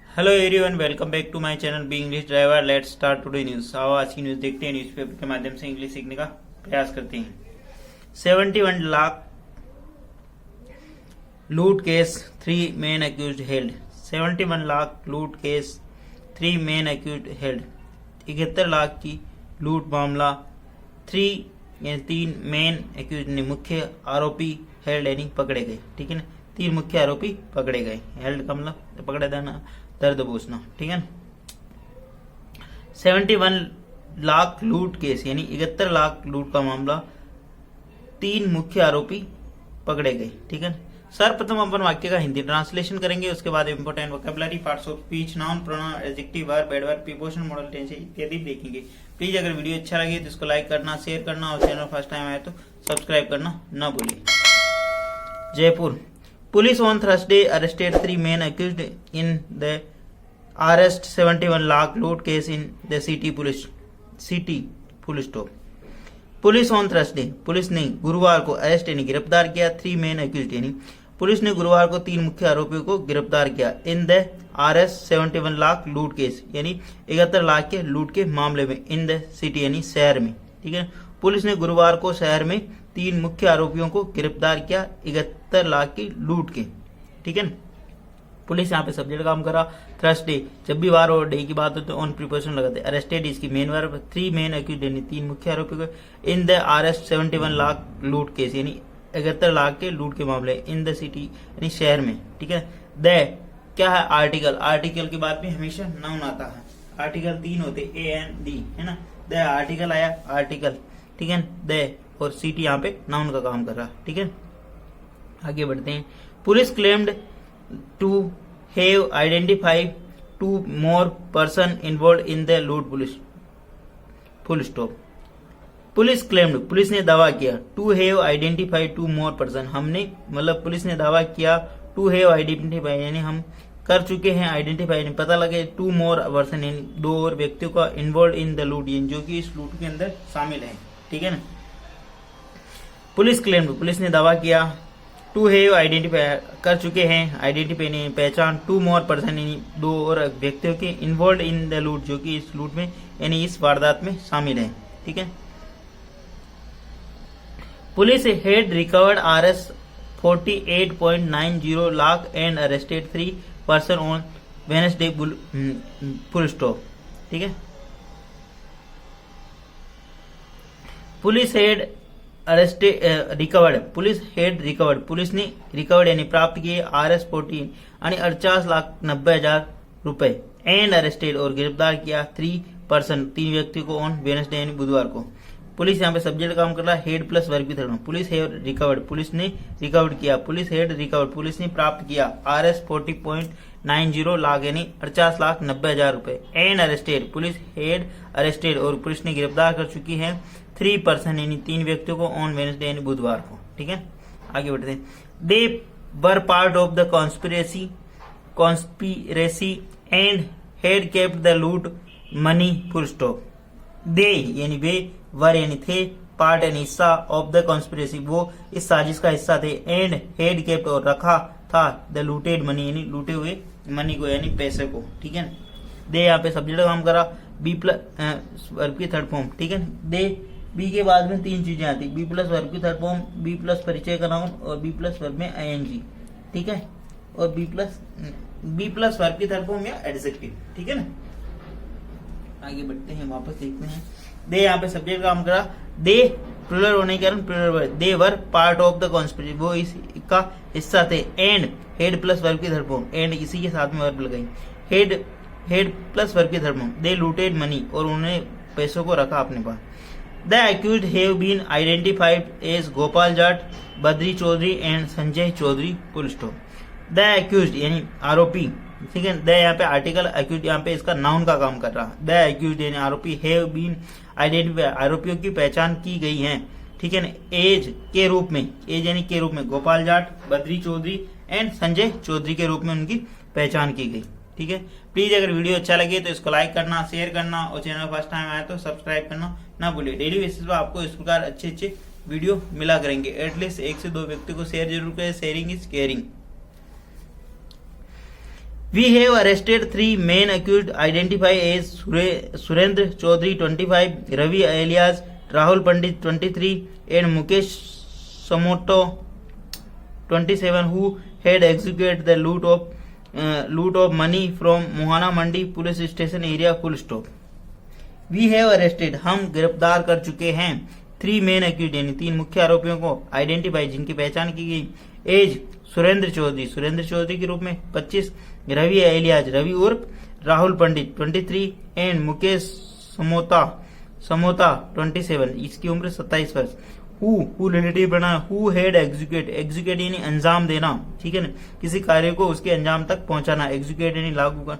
Hello everyone, welcome back to my channel be English driver. Let's start today news. आओ आज की news देखते हैं। न्यूज़पेपर के माध्यम से इंग्लिश सीखने का प्रयास करते हैं। 71 लाख लूट case, 3 main accused held. 71 lakh लूट case, 3 main accused held. 71 lakh की लूट मामला, 3 मेन अक्यूज्ड ने मुख्य आरोपी हेल्ड यानी पकड़े गए। ठीक है ना, 3 मुख्य आरोपी पकड़े गए। हेल्ड का मतलब पकड़े देना, दर्द पूछना। ठीक है ना। 71 लाख लूट केस यानी 71 लाख लूट का मामला, 3 मुख्य आरोपी पकड़े गए। ठीक है। सर्वप्रथम अपन वाक्य का हिंदी ट्रांसलेशन करेंगे, उसके बाद important vocabulary, parts of speech, noun, pronoun, adjective, verb, adverb, preposition, modal tense इत्यादि देखेंगे। प्लीज अगर वीडियो अच्छा लगे तो इसको लाइक करना, शेयर करना और चैनल फर्स्ट टाइम आए तो सब्सक्राइब करना न भूलिए। Jaipur police on Thursday arrested 3 men accused in the arrest 71 lakh loot case in the city police stop. Police on Thursday, police ने गुरुवार को अरेस्ट यानी गिरफ्तार किया 3 men accused यानी पुलिस ने गुरुवार को 3 मुख्य आरोपियों को गिरफ्तार किया इन द आरएस 71 लाख लूट केस यानी 71 लाख के लूट के मामले में। इन द सिटी यानी शहर में। ठीक है। पुलिस ने गुरुवार को शहर में 3 मुख्य आरोपियों को गिरफ्तार किया 71 लाख की लूट के। ठीक है। पुलिस यहाँ पे सब्जेक्ट काम करा थर्सडे, जब भी वार और डे की बात होती है ऑन प्रीपोजिशन लगाते हैं। अरेस्टेड इसकी मेन वर्ब, 3 मेन अक्यूज्ड यानी 3 मुख्य आरोपियों को इन द अरेस्ट 71 लाख लूट केस यानी 71 लाख के लूट के मामले इन द सिटी यानी शहर में। ठीक है। द क्या है? आर्टिकल। आर्टिकल के बाद में हमेशा नाउन आता है। आर्टिकल 3 होते ए एन डी, है ना। द आर्टिकल आया, आर्टिकल। ठीक है। द और सिटी यहाँ पे नाउन का काम कर रहा। ठीक है। आगे बढ़ते हैं। Police claimed to have identified 2 more person involved in the loot police full stop. Police claimed, police ने दावा किया, to have identified 2 more person, हमने मतलब पुलिस ने दावा किया, टू हैव आइडेंटिफाइड यानी हम कर चुके हैं, आइडेंटिफाइड पता लगे, 2 more person यानी 2 और व्यक्तियों का इन्वॉल्व इन द लूट जो कि इस लूट के अंदर शामिल है। ठीक है ना। पुलिस क्लेम्ड, पुलिस ने दावा किया, टू हैव आइडेंटिफाई कर चुके हैं, आइडेंटिफाई नहीं पहचान, 2 more person यानी 2 और व्यक्तियों के इन्वॉल्व इन द लूट जो कि इस लूट में यानी इस वारदात में शामिल है। ठीक है। Police had recovered RS 48.90 lakh and arrested 3 person on Wednesday full stop. ठीक है। Police had recovered, police had recovered, police ने रिकवर्ड यानी प्राप्त किए आरएस 40 यानी 48,90,000 रुपए एंड अरेस्टेड और गिरफ्तार किया 3 person 3 व्यक्ति को ऑन वेडनेसडे यानी बुधवार को। पुलिस यहाँ पे सब्जेक्ट काम कर रहा है, हेड प्लस वर्ब की थर्ड में। पुलिस हैड रिकवर्ड, पुलिस ने रिकवर्ड किया, पुलिस हैड रिकवर्ड, पुलिस ने प्राप्त किया आरएस 40.90 लाख यानी 50,90,000 रुपए and arrested, police had arrested और पुलिस ने गिरफ्तार कर चुकी है 3 person यानी 3 व्यक्तियों को ऑन वेडनेसडे यानी बुधवार को। ठीक है। आगे बढ़ते हैं। They were part of the conspiracy and had kept the loot money full stop. They यानी वे, वर यानी थे, पार्ट यानी हिस्सा, ऑफ द कॉन्स्पिरेसी वो इस साजिश का हिस्सा थे, एंड हैड केप्ट और रखा था द लूटेड मनी यानी लूटे हुए मनी को यानी पैसे को। ठीक है। दे यहाँ पे सब्जेक्ट काम करा, बी प्लस वर्ब की थर्ड फॉर्म। ठीक है। दे बी के बाद में 3 चीजें आती, बी प्लस वर्ब की थर्ड फॉर्म, बी प्लस परिचय का नाउन और बी प्लस वर्ब में आईएनजी। ठीक है। और बी प्लस वर्ब की थर्ड फॉर्म या एडजेक्टिव। ठीक है ना। आगे बढ़ते हैं, वापस देखते हैं। दे यहाँ पे सब्जेक्ट काम करा, दे प्लूरल होने के कारण plural verb, they were part of the conspiracy वो इसका हिस्सा थे, एंड हेड प्लस वर्ब की थर्ड फॉर्म, एंड इसी के साथ में वर्ब लगाई, हेड प्लस वर्ब की third form, they looted money और उन्होंने पैसों को रखा अपने पास। The accused have been identified as Gopal Jat, Badri Chaudhary and Sanjay Chaudhary full stop. The accused यानी आरोपी। ठीक है। द यहाँ पे आर्टिकल, accused यहाँ पे इसका नाउन का काम कर रहा। The accused यानी आरोपी, have been identified आरोपियों की पहचान की गई है। ठीक है ना। एज के रूप में, एज यानी के रूप में गोपाल जाट, बद्री चौधरी एंड संजय चौधरी के रूप में उनकी पहचान की गई। ठीक है। प्लीज अगर वीडियो अच्छा लगे तो इसको लाइक करना, शेयर करना और चैनल फर्स्ट टाइम आया तो सब्सक्राइब करना ना भूलिए। डेली बेसिस पर आपको इस प्रकार अच्छे वीडियो मिला करेंगे। एटलीस्ट 1 से 2 व्यक्ति को शेयर जरूर करें। Sharing is caring. We have arrested 3 main accused identified as Surendra Chaudhary 25, Ravi alias Rahul Pandit 23 and Mukesh Samoto 27 who had executed the loot of money from Mohana Mandi police station area. Full stop. We have arrested, हम गिरफ्तार कर चुके हैं 3 main accused यानी 3 मुख्य आरोपियों को identify जिनकी पहचान की गई। एज सुरेंद्र चौधरी के रूप में 25, रवि एलियाज रवि उर्फ राहुल पंडित 23 एंड मुकेश समोता 27, इसकी उम्र 27 वर्ष। हु रिलेटिव बना, हु हेड एग्जीक्यूट यानी अंजाम देना, ठीक है ना, किसी कार्य को उसके अंजाम तक पहुंचाना, एग्जीक्यूट यानी लागू कर,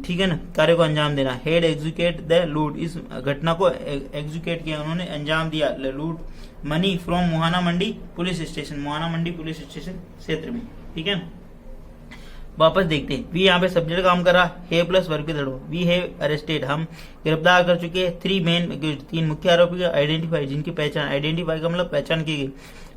ठीक है ना, कार्य को अंजाम देना। हेड एग्जीक्यूट द लूट, इस घटना को एग्जीक्यूट किया, उन्होंने अंजाम दिया लूट money from Mohana Mandi police station क्षेत्र में, ठीक है। वापस देखते हैं, वी यहाँ पे सब्जेक्ट काम करा, हे प्लस वर्ग के धड़ो, वी हैव अरेस्टेड, हम गिरफ्तार कर चुके हैं 3 मेन 3 मुख्य आरोपी का आइडेंटिफाई जिनकी पहचान, आइडेंटिफाई का मतलब पहचान की गई।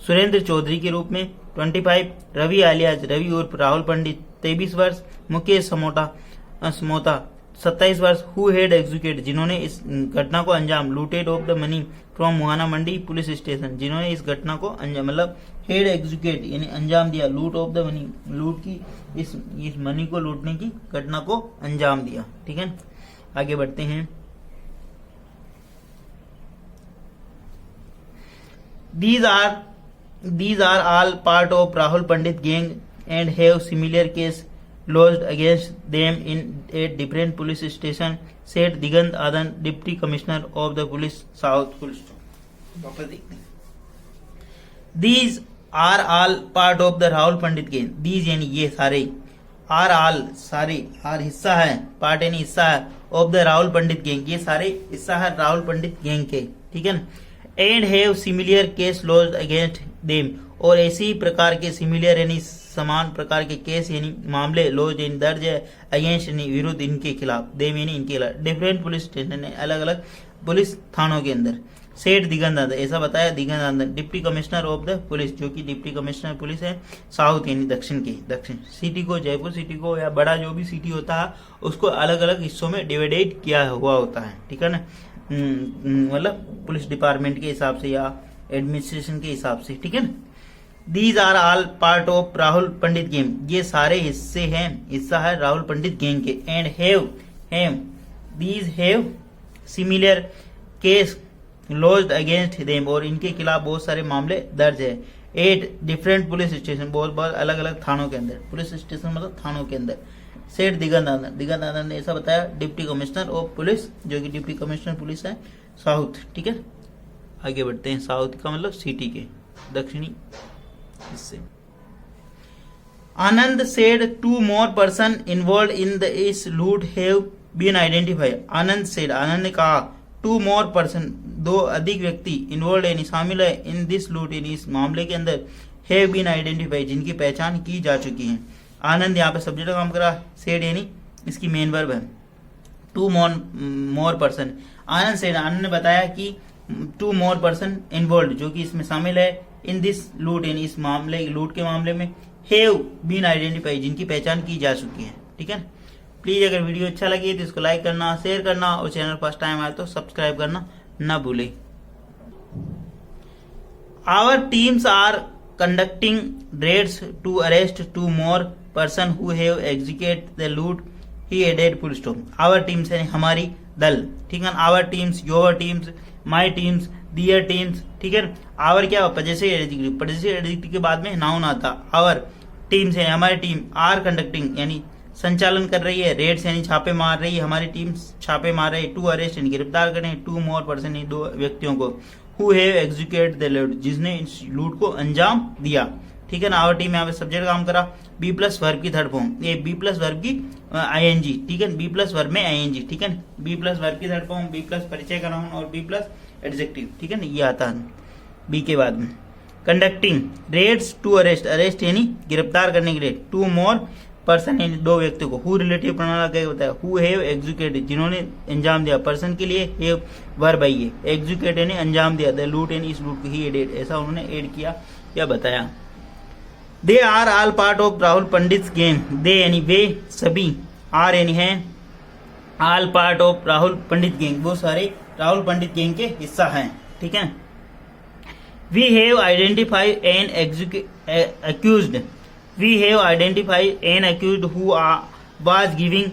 सुरेंद्र चौधरी के रूप में 25, रवि आलियाज रवि उर्फ राहुल पंडित 23 वर्ष, मुकेश समोता 27 वर्ष, हु हेड एग्जीक्यूट जिन्होंने इस घटना को अंजाम, looted of the money from Mohana Mandi police station जिन्होंने इस घटना को अंजाम मतलब हेड एग्जीक्यूट यानी अंजाम दिया, लूट ऑफ द मनी लूट की इस मनी को लूटने की घटना को अंजाम दिया, ठीक है। आगे बढ़ते हैं। These are all part of Rahul Pandit gang and have similar case lodged against them in a different police station, said Digant Adan, Deputy Commissioner of the Police South. वापस देखते हैं। These are all part of the Rahul Pandit gang. These यानी ये सारे, are all सारे, are हिस्सा है, part यानी हिस्सा है, of the Rahul Pandit gang ये सारे हिस्सा है राहुल पंडित गैंग के, ठीक है ना। And have similar case lodged against them, और ऐसी प्रकार के सिमिलर यानी समान प्रकार के केस यानी मामले लॉज यानी दर्ज है अगेंस्ट यानी विरुद्ध इनके खिलाफ, देम यानी इनके खिलाफ, डिफरेंट पुलिस स्टेशन अलग अलग पुलिस थानों के अंदर। सेठ दिगंत आनंद, ऐसा बताया Digant Anand, deputy commissioner of the police जो कि डिप्टी कमिश्नर पुलिस है साउथ यानी दक्षिण सिटी को, जयपुर सिटी को या बड़ा जो भी सिटी होता है उसको अलग अलग हिस्सों में डिवाइडेड किया हुआ होता है, ठीक है ना, मतलब पुलिस डिपार्टमेंट के हिसाब से या एडमिनिस्ट्रेशन के हिसाब से, ठीक है ना। These are all part of Rahul Pandit gang, ये सारे हिस्सा है राहुल पंडित गैंग के। And these have similar case lodged against them, और इनके खिलाफ बहुत सारे मामले दर्ज है 8 डिफरेंट पुलिस स्टेशन, बहुत अलग अलग थानों के अंदर, पुलिस स्टेशन मतलब थानों के अंदर। सेठ दिगंत आनंद ने ऐसा बताया, डिप्टी कमिश्नर ऑफ पुलिस जो कि डिप्टी कमिश्नर पुलिस है साउथ, ठीक है। आगे बढ़ते हैं, साउथ का मतलब सिटी के दक्षिणी हिस्से। आनंद said 2 more person involved in this loot have been identified. आनंद ने कहा 2 more person 2 अधिक व्यक्ति इन्वॉल्व यानी शामिल है इन दिस लूट यानी इस मामले के अंदर, हैव बीन आइडेंटिफाइड जिनकी पहचान की जा चुकी है। आनंद यहाँ पे सब्जेक्ट काम करा, सेड यानी इसकी मेन वर्ब है, 2 more person। आनंद ने बताया कि 2 more person इन्वॉल्व जो कि इसमें शामिल है इन दिस लूट यानी इस मामले लूट के मामले में, हैव बीन आइडेंटिफाइड जिनकी पहचान की जा चुकी है, ठीक है। प्लीज अगर वीडियो अच्छा लगे तो इसको लाइक करना, शेयर करना और चैनल फर्स्ट टाइम आए तो सब्सक्राइब करना ना भूले। Our teams are conducting raids to arrest 2 more person who have executed the loot, he added full stop। Our teams यानी हमारी दल, ठीक है। Our teams, your teams, my teams, their teams, ठीक है। आवर क्या पजेसिव एडजेक्टिव के बाद में नाउन आता, आवर टीम्स है हमारी टीम, आर कंडक्टिंग यानी संचालन कर रही है, रेड्स यानी छापे मार रही है, हमारी टीम छापे मार रही है, टू अरेस्ट यानी गिरफ्तार कर रहे हैं 2 more person यानी 2 व्यक्तियों को, हु हैव एग्जीक्यूटेड द लूट जिसने इस लूट को अंजाम दिया, ठीक है ना। आवर टीम यहाँ पे सब्जेक्ट काम करा, बी प्लस वर्ब की थर्ड फॉर्म, ये बी प्लस वर्ब की आईएनजी, ठीक है, बी प्लस वर्ब में आईएनजी, ठीक है, बी प्लस वर्ब की थर्ड फॉर्म, बी प्लस परिचय का नाउन और बी प्लस एडजेक्टिव, ठीक है ना, ये आता है बी के बाद में। कंडक्टिंग रेड्स टू अरेस्ट यानी गिरफ्तार करने के लिए, 2 more person यानी 2 व्यक्तियों को, हु रिलेटिव प्रोनाउन क्या बताया, हु हैव एग्जीक्यूटेड जिन्होंने अंजाम दिया, पर्सन के लिए हैव वर्ब है ये, एग्जीक्यूट यानी अंजाम दिया, द लूट यानी इस लूट को ही एडेड ऐसा उन्होंने ऐड किया या बताया। They are all part of Rahul Pandit game. They यानी वे सभी, आर यानी है, all part of Rahul Pandit gang, वो सारे राहुल पंडित गैंग के हिस्सा हैं। ठीक है। We have identified an accused, we have identified an accused who was giving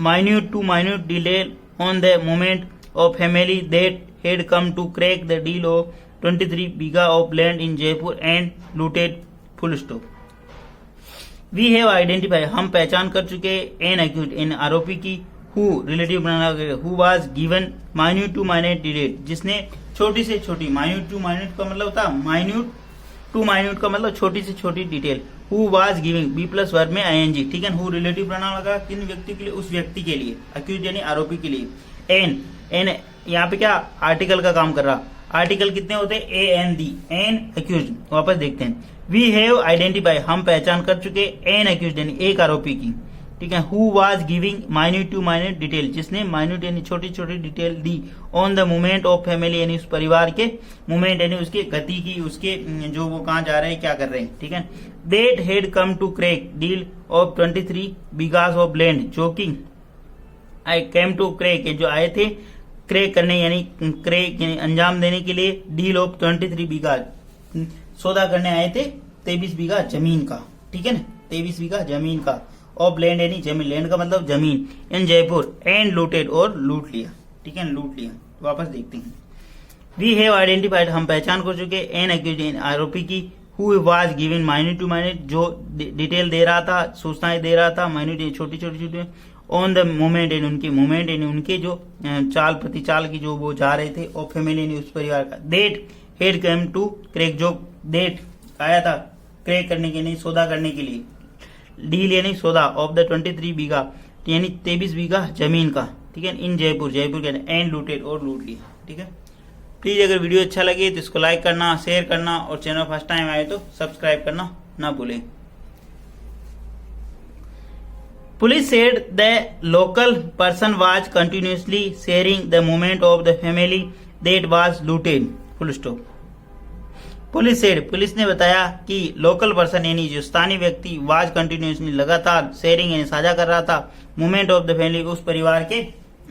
minute to minute detail on the moment of family that had come to crack the deal of 23 बीघा of land in Jaipur and looted, full stop। We have identify, हम पहचान कर चुके, an accused, an आरोपी की, who relative बनाना, who was given minute to minute detail, जिसने छोटी से छोटी, माइन्यूट टू माइन्यूट का मतलब होता, माइन्यूट टू माइन्यूट का मतलब छोटी से छोटी detail, who was giving, B plus verb में आईएनजी। ठीक है। हु रिलेटिव बनाना लगा किन व्यक्ति के लिए, उस व्यक्ति के लिए, एक्यूज यानी आरोपी के लिए। एन, एन यहाँ पे क्या आर्टिकल का काम कर रहा, आर्टिकल कितने होते हैं, A N the, N accused. वापस देखते हैं। वी हैव आइडेंटिफाई, हम पहचान कर चुके, एन एक्यूज यानी एक आरोपी की। ठीक है। Who was giving minute to minute detail, जिसने माइन्यूट यानी छोटी छोटी डिटेल दी, on the movement of family यानी उस परिवार के, मूवमेंट यानी उसके गति की, उसके जो वो कहाँ जा रहे हैं, क्या कर रहे हैं। ठीक है। That had come to crack deal of 23 bighas of land, जो कि आई केम टू क्रेक, जो आए थे क्रेक करने यानी क्रेक यानी अंजाम देने के लिए, डील ऑफ 23 बीघा, सौदा करने आए थे 23 बीघा जमीन का। ठीक है ना, 23 बीघा जमीन का, ऑफ लैंड यानी जमीन, लैंड का मतलब जमीन, इन जयपुर, एंड लूटेड और लूट लिया। ठीक है, लूट लिया। वापस देखते हैं। वी हैव आइडेंटिफाइड, हम पहचान कर चुके, एन एक्यूज आरोपी की, who was given minute to minute, जो डिटेल दे रहा था, सूचनाएं दे रहा था, माइन्यूट छोटी छोटी छोटी, ऑन द मोमेंट यानी उनकी, मोमेंट यानी उनके जो चाल प्रतिचाल की जो वो जा रहे थे, और फैमिली यानी उस परिवार का, that had come to crack, जो डेट आया था क्रेक करने के लिए, सौदा करने के लिए, डील यानी सौदा, ऑफ द 23 बीघा यानी 23 बीघा जमीन का। ठीक है। इन जयपुर, जयपुर के एंड लूटेड और लूट लिया। ठीक है। प्लीज अगर वीडियो अच्छा लगे तो इसको लाइक करना, शेयर करना, और चैनल फर्स्ट टाइम आए तो सब्सक्राइब करना ना भूलें। Police said the local person was continuously sharing the movement of the family that was looted, full stop। Police said, police ने बताया कि लोकल पर्सन यानी जो स्थानीय व्यक्ति, वाज कंटिन्यूसली लगातार, शेयरिंग यानी साझा कर रहा था, मूवमेंट ऑफ द फैमिली उस परिवार के,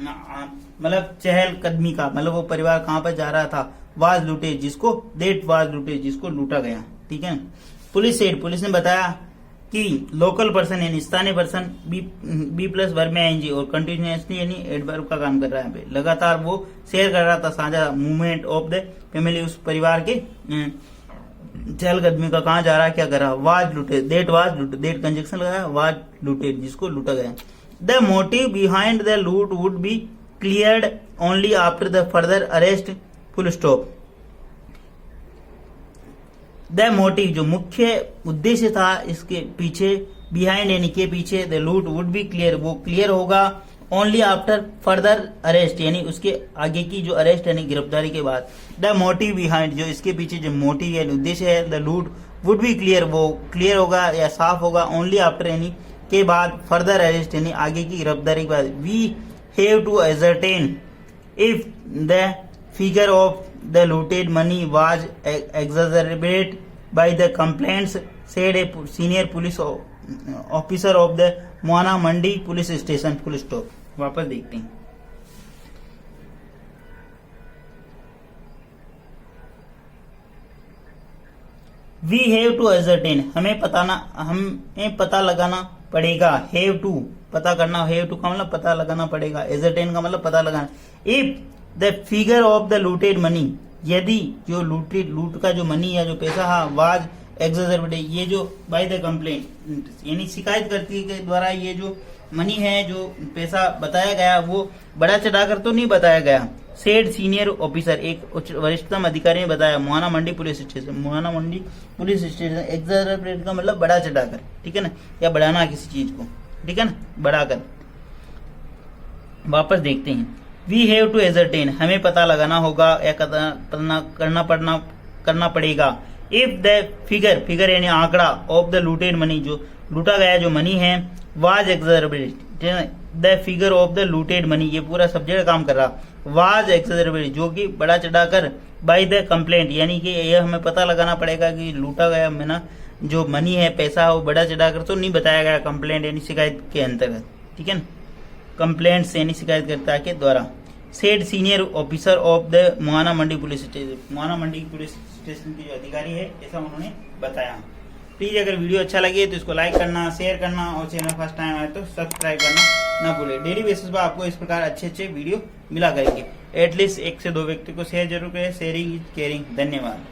मतलब चहल कदमी का, मतलब वो परिवार कहाँ पर जा रहा था, वाज लूटे जिसको, डेट वाज लूटे जिसको लूटा गया। ठीक है। पुलिस सेड, पुलिस ने बताया कि लोकल पर्सन यानी स्थानीय पर्सन, बी प्लस वर्ब में आएंगे, और कंटिन्यूसली यानी एडवर्ब का काम कर रहा है, लगातार वो शेयर कर रहा था, साझा, मूवमेंट ऑफ द फैमिली उस परिवार के चहलकदमी का, कहाँ जा रहा है, क्या कर रहा है, वाज लूटे, डेट वाज लूटे, डेट कंजक्शन लगाया, वाज लूटे जिसको लूटा गया। द मोटिव बिहाइंड द लूट would be cleared only after the further arrest, full stop. The motive, जो मुख्य उद्देश्य था इसके पीछे, बिहाइंड यानी के पीछे, द लूट वुड बी क्लियर, वो क्लियर होगा, ओनली आफ्टर फर्दर अरेस्ट यानी उसके आगे की जो अरेस्ट यानी गिरफ्तारी के बाद। द मोटिव बिहाइंड, जो इसके पीछे जो मोटिव यानी उद्देश्य है, द लूट वुड बी क्लियर, वो क्लियर होगा या साफ होगा, ओनली आफ्टर यानी के बाद, फर्दर अरेस्ट यानी आगे की गिरफ्तारी के बाद। We have to ascertain if the figure of the looted money was exaggerated by the complaints, said a senior police officer of the Mohana Mandi police station, full stop. वापस देखते हैं। वी हैव टू एजरटेन, हमें पता लगाना पड़ेगा, हैव टू पता करना, have to का मतलब पता लगाना पड़ेगा, एजरटेन का मतलब पता लगाना। If the figure of the looted money, यदि जो लूट का जो मनी या जो पैसा है, वाज एग्जैजरेटेड, ये जो बाय द कंप्लेंट यानी शिकायत करती के द्वारा ये जो मनी है, जो पैसा बताया गया, वो बड़ा चढ़ाकर तो नहीं बताया गया। सेड सीनियर ऑफिसर, एक उच्च वरिष्ठतम अधिकारी ने बताया, Mohana Mandi police station, Mohana Mandi police station. Exaggerated का मतलब बड़ा चढ़ाकर, ठीक है ना, या बढ़ाना किसी चीज को, ठीक है ना, बढ़ाकर। वापस देखते हैं। वी हैव टू एजरटेन, हमें पता लगाना होगा या करना पड़ेगा। इफ द फिगर यानी आंकड़ा, ऑफ द लूटेड मनी, जो लूटा गया जो मनी है, was exaggerated, the figure of the looted money, ये पूरा सब्जेक्ट काम कर रहा, वाज एग्जैजरेटेड जो कि बड़ा चढ़ाकर, बाय द कंप्लेंट यानी कि यह हमें पता लगाना पड़ेगा कि लूटा गया जो मनी है, पैसा, वो बड़ा चढ़ा कर तो नहीं बताया गया कंप्लेंट यानी शिकायत के अंतर्गत, ठीक है ना। कंप्लेंट यानी शिकायतकर्ता के द्वारा said senior officer of the Mohana Mandi police station, Mohana Mandi police station के जो अधिकारी है, ऐसा उन्होंने बताया। प्लीज अगर वीडियो अच्छा लगे तो इसको लाइक करना, शेयर करना और चैनल फर्स्ट टाइम आए तो सब्सक्राइब करना ना भूले। डेली बेसिस पर आपको इस प्रकार अच्छे अच्छे वीडियो मिला करेंगे। एटलीस्ट 1 से 2 व्यक्ति को शेयर जरूर करें। Sharing is caring. धन्यवाद।